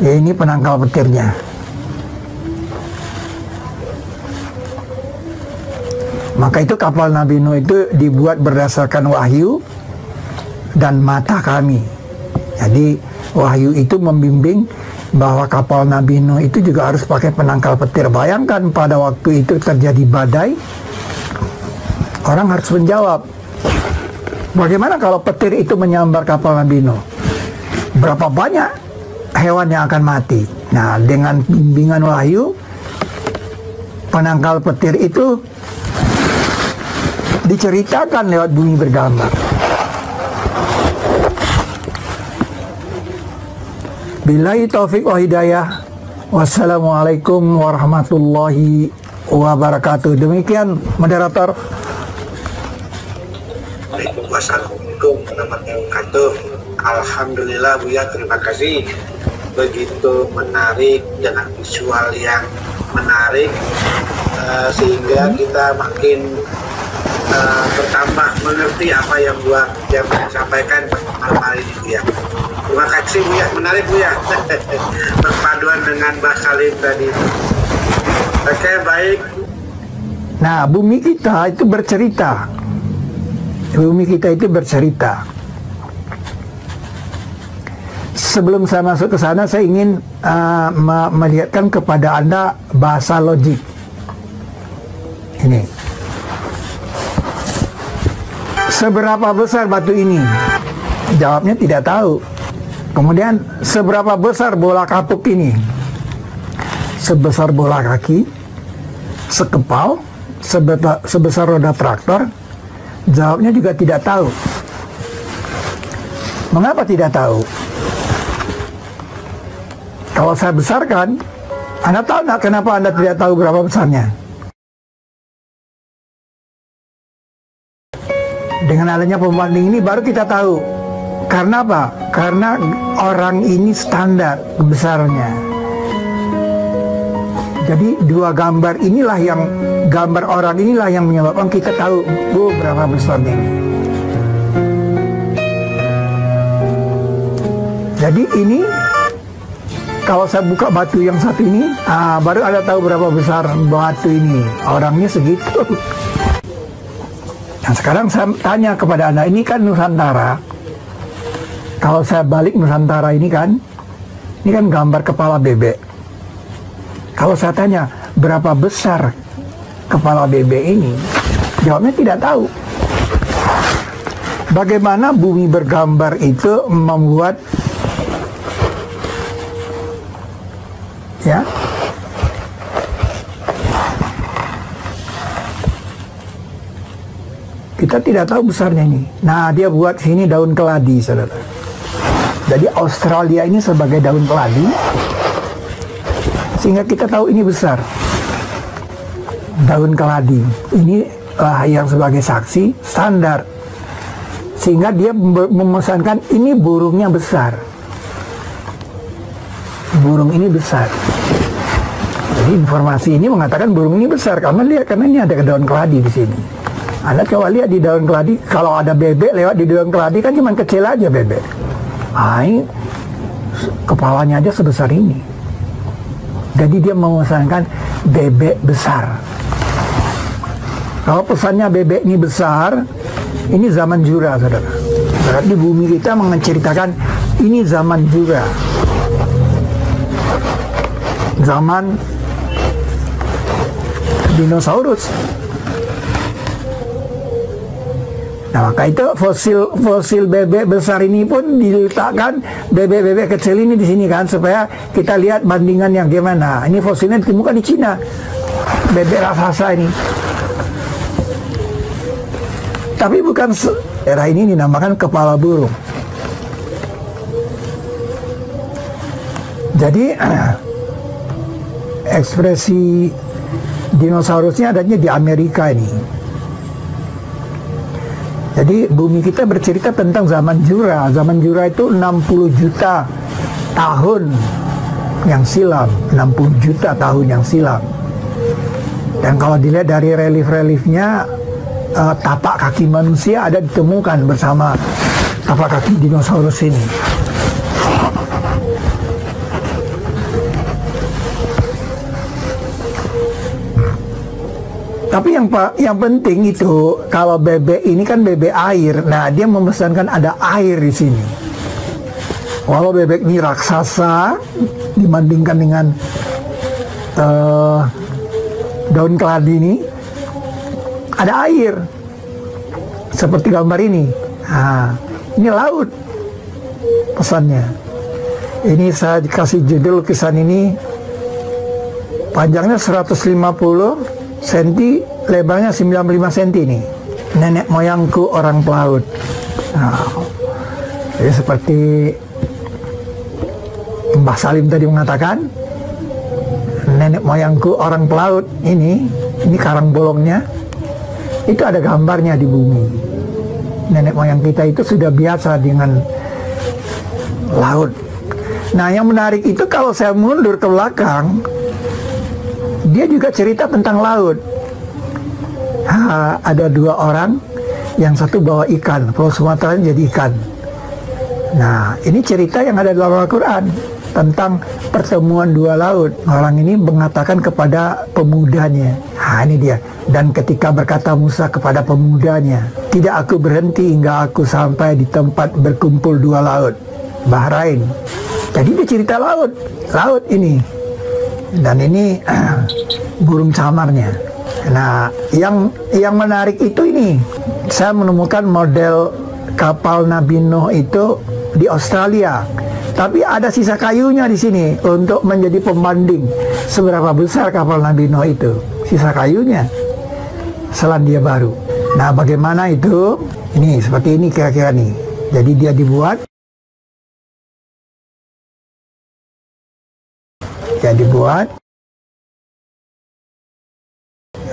Ya, ini penangkal petirnya. Maka itu kapal Nabi Nuh itu dibuat berdasarkan wahyu dan mata kami. Jadi wahyu itu membimbing bahwa kapal Nabi Nuh itu juga harus pakai penangkal petir. Bayangkan pada waktu itu terjadi badai, orang harus menjawab, bagaimana kalau petir itu menyambar kapal Nabi Nuh? Berapa banyak hewan yang akan mati? Nah, dengan bimbingan wahyu, penangkal petir itu diceritakan lewat bumi bergambar. Billahi taufik wa hidayah. Wassalamualaikum warahmatullahi wabarakatuh. Demikian moderator. Wassalamualaikum warahmatullahi wabarakatuh. Alhamdulillah Buya, terima kasih. Begitu menarik dengan visual yang menarik, sehingga kita makin bertambah mengerti apa yang Buya sampaikan malam hari ini, Buya. Terima kasih Buya, menarik Buya. Perpaduan dengan Mbak Salim tadi. Oke, baik. Nah, bumi kita itu bercerita. Bumi kita itu bercerita. Sebelum saya masuk ke sana, saya ingin melihatkan kepada Anda bahasa logik. Ini. Seberapa besar batu ini? Jawabnya tidak tahu. Kemudian, seberapa besar bola kapuk ini? Sebesar bola kaki, sekepal, sebesar roda traktor. Jawabnya juga tidak tahu. Mengapa tidak tahu? Kalau saya besarkan, Anda tahu nggak kenapa Anda tidak tahu berapa besarnya? Dengan adanya pembanding ini baru kita tahu. Karena apa? Karena orang ini standar besarnya. Jadi dua gambar inilah yang, gambar orang inilah yang menyebabkan kita tahu berapa besarnya ini. Jadi ini, kalau saya buka batu yang satu ini, baru ada tahu berapa besar batu ini. Orangnya segitu. Nah, sekarang saya tanya kepada Anda, ini kan Nusantara. Kalau saya balik Nusantara ini kan gambar kepala bebek. Kalau saya tanya, berapa besar kepala bebek ini? Jawabnya tidak tahu. Bagaimana bumi bergambar itu membuat, ya, kita tidak tahu besarnya ini. Nah, dia buat sini daun keladi, saudara. Jadi Australia ini sebagai daun keladi, sehingga kita tahu ini besar. Daun keladi ini yang sebagai saksi standar, sehingga dia memesankan ini burungnya besar. Burung ini besar. Jadi informasi ini mengatakan burung ini besar karena ini ada daun keladi di sini. Anda coba lihat di daun keladi, kalau ada bebek lewat di daun keladi kan cuma kecil aja bebek. Ini kepalanya aja sebesar ini. Jadi dia memesankan bebek besar. Kalau pesannya bebek ini besar, ini zaman jura, saudara. Berarti bumi kita menceritakan ini zaman jura. Zaman dinosaurus. Nah, maka itu fosil bebek besar ini pun diletakkan bebek-bebek kecil ini di sini kan, supaya kita lihat bandingan yang gimana. Ini fosilnya ditemukan di Cina, bebek raksasa ini. Tapi bukan daerah ini dinamakan kepala burung. Jadi ekspresi dinosaurusnya adanya di Amerika ini. Jadi bumi kita bercerita tentang zaman jura. Zaman jura itu 60 juta tahun yang silam. 60 juta tahun yang silam. Dan kalau dilihat dari relief-reliefnya, tapak kaki manusia ada ditemukan bersama tapak kaki dinosaurus ini. Tapi yang penting itu kalau bebek ini kan bebek air. Nah, dia memesankan ada air di sini. Walau bebek ini raksasa dibandingkan dengan daun keladi ini, ada air seperti gambar ini. Nah, ini laut pesannya. Ini saya dikasih judul lukisan ini, panjangnya 150 cm, lebarnya 95 cm ini. Nenek moyangku orang pelaut. Nah, jadi seperti Mbah Salim tadi mengatakan, nenek moyangku orang pelaut ini karang bolongnya, itu ada gambarnya di bumi. Nenek moyang kita itu sudah biasa dengan laut. Nah, yang menarik itu kalau saya mundur ke belakang, dia juga cerita tentang laut. Ada dua orang, yang satu bawa ikan, Pulau Sumatera jadi ikan. Nah, ini cerita yang ada dalam Al-Quran tentang pertemuan dua laut. Orang ini mengatakan kepada pemudanya, ini dia. Dan ketika berkata Musa kepada pemudanya, tidak aku berhenti hingga aku sampai di tempat berkumpul dua laut, Bahrain. Jadi dia cerita laut ini. Dan ini burung camarnya. Nah, yang menarik itu ini, saya menemukan model kapal Nabi Nuh itu di Australia. Tapi ada sisa kayunya di sini untuk menjadi pembanding seberapa besar kapal Nabi Nuh itu. Sisa kayunya, Selandia Baru. Nah, bagaimana itu? Ini seperti ini kira-kira nih. Jadi dia dibuat.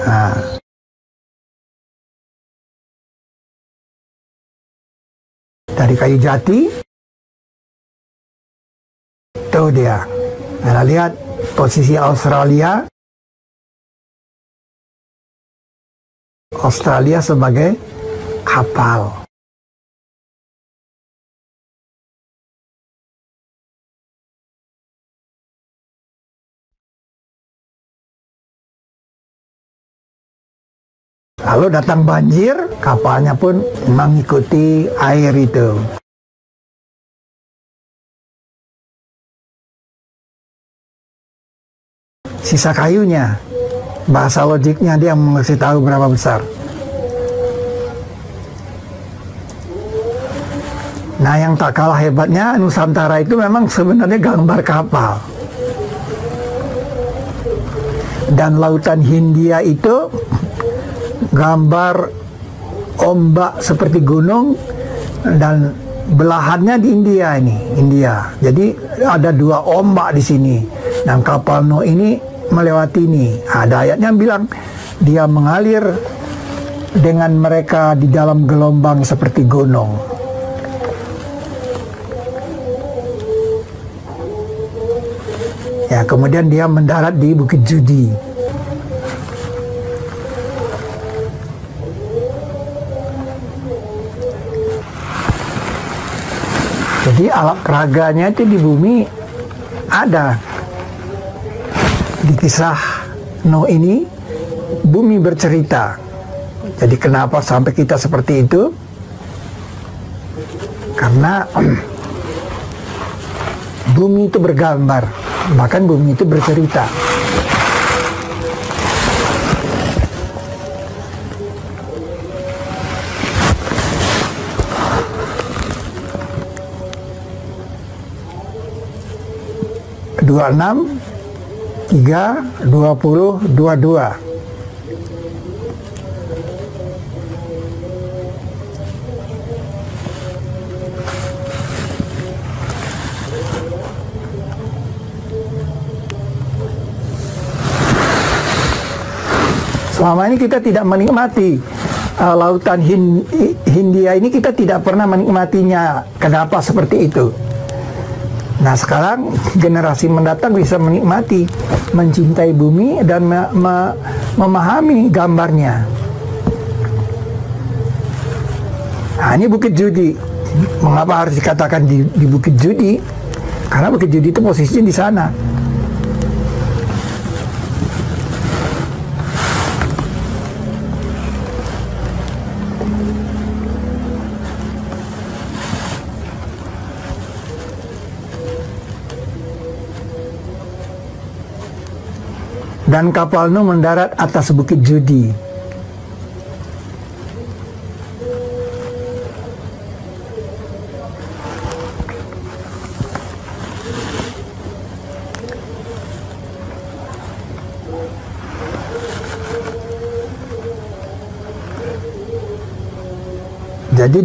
Nah, dari kayu jati. Itu dia. Nah, lihat posisi Australia sebagai kapal. Lalu datang banjir, kapalnya pun mengikuti air itu. Sisa kayunya, bahasa logiknya dia mengasih tahu berapa besar. Nah, yang tak kalah hebatnya, Nusantara itu memang sebenarnya gambar kapal. Dan lautan Hindia itu gambar ombak seperti gunung, dan belahannya di India. Jadi ada dua ombak di sini. Dan kapal Nuh ini melewati ini. Ada ayatnya yang bilang dia mengalir dengan mereka di dalam gelombang seperti gunung. Ya, kemudian dia mendarat di Bukit Judi. Jadi alat peraganya itu di bumi ada. Di kisah Nuh ini, bumi bercerita. Jadi kenapa sampai kita seperti itu? Karena bumi itu bergambar, bahkan bumi itu bercerita. Dua 3, 20, 22. Selama ini kita tidak menikmati lautan Hindia ini, kita tidak pernah menikmatinya. Kenapa seperti itu? Nah, sekarang generasi mendatang bisa menikmati, mencintai bumi dan memahami gambarnya. Nah, ini Bukit Judi. Mengapa harus dikatakan di Bukit Judi? Karena Bukit Judi itu posisinya di sana. Dan kapal Nuh mendarat atas bukit Judi. Jadi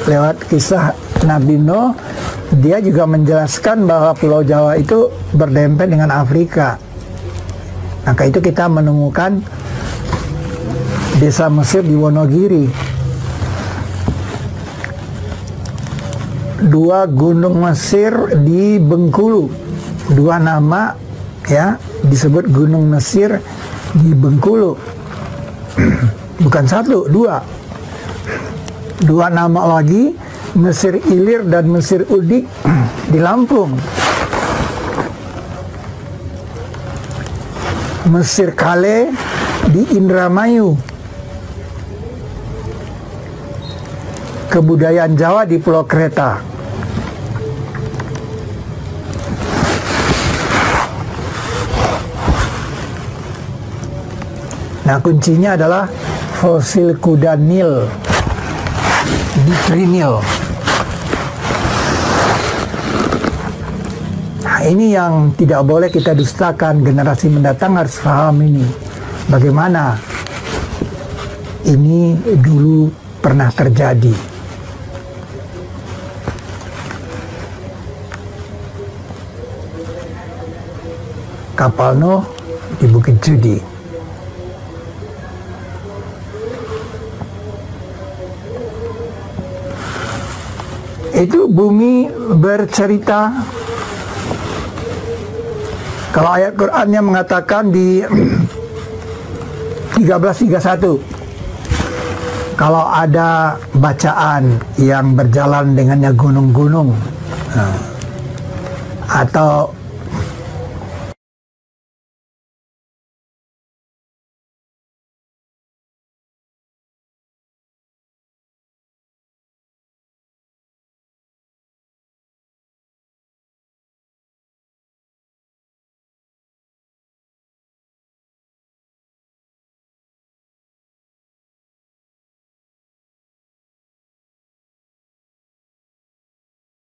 lewat kisah Nabi Nuh, dia juga menjelaskan bahwa Pulau Jawa itu berdempet dengan Afrika. Maka itu kita menemukan desa Mesir di Wonogiri, 2 gunung Mesir di Bengkulu, 2 nama ya disebut gunung Mesir di Bengkulu. Bukan 1, 2. 2 nama lagi, Mesir Ilir dan Mesir Udik di Lampung. Mesir Kale di Indramayu. Kebudayaan Jawa di Pulau Kreta. Nah, kuncinya adalah fosil kuda Nil di Trinil. Nah, ini yang tidak boleh kita dustakan. Generasi mendatang harus paham ini. Bagaimana ini dulu pernah terjadi. Kapal Nuh di Bukit Judi. Itu bumi bercerita. Kalau ayat Qur'annya mengatakan di 13:31, kalau ada bacaan yang berjalan dengannya gunung-gunung, atau